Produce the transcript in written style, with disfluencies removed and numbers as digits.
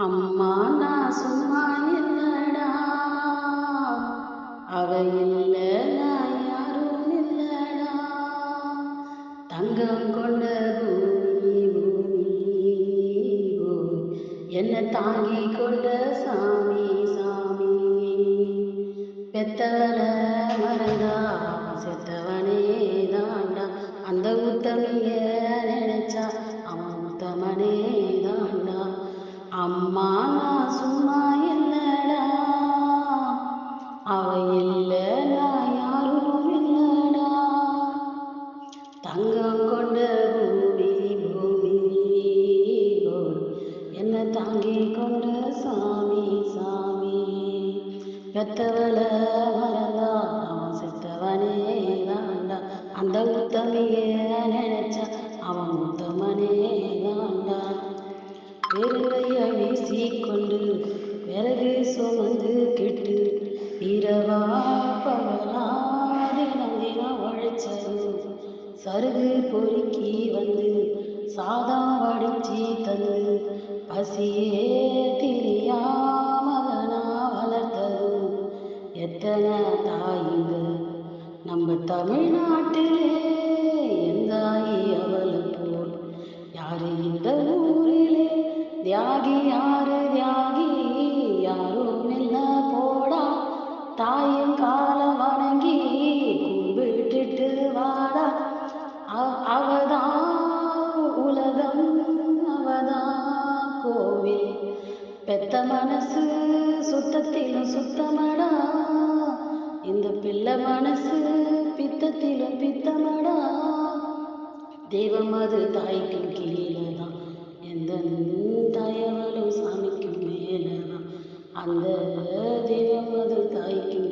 அம்மா நான் சும்மா இல்லடா, அவ இல்ல நான் யாரும் இல்லடா. தங்கம் கொண்ட பூமி பூமி பூமி, என்ன தாங்கி கொண்ட சாமி சாமி. பெத்தவள மறந்தா செத்தவனே தாண்டா, அந்த உத்தமிய நினைச்சா அவன் உத்தமனே தாண்டா. அம்மா நான் சும்மா இல்லடா, அவ இல்ல நான் யாரும் இல்லடா. தங்கம் கொண்ட பூமி பூமி பூமி, என்ன தாங்கி கொண்ட சாமி சாமி. பெத்தவள மறந்தா அவன் செத்தவனே தாண்டா, அந்த உத்தமிய நினைச்சா அவன் உத்தமனே தாண்டா. வெறுங்கைய வீசிக்கொண்டு விறகு சுமந்து கெட்டு இரவா பகலா தினம் தினம் உழைச்சது, சருகு பொறுக்கி வந்து சாதம் வடிச்சி தந்து பசியே திரியா மகனா வளர்த்தது. எத்தனை தாயிங்க நம்ம தமிழ்நாட்டிலே, எந்தாயி அவளை போல் யாரு இந்த ஊரிலே. தியாகி யாரு தியாகி யாரும் இல்ல போடா, தாயும் காலம் வணங்கி கும்பிட்டுட்டு வாடா. அவதான் உலகம், அவதான் கோவில். பெத்த மனசு சுத்தத்திலும் சுத்தமடா, இந்த பிள்ளை மனசு பித்தத்திலும் பித்தமடா. தெய்வம் அது தாய்க்கும் கீழதான், எந்த தாயவளும் சாமிக்கும் மேலதான். அந்த தெய்வம் அது தாய்க்கும்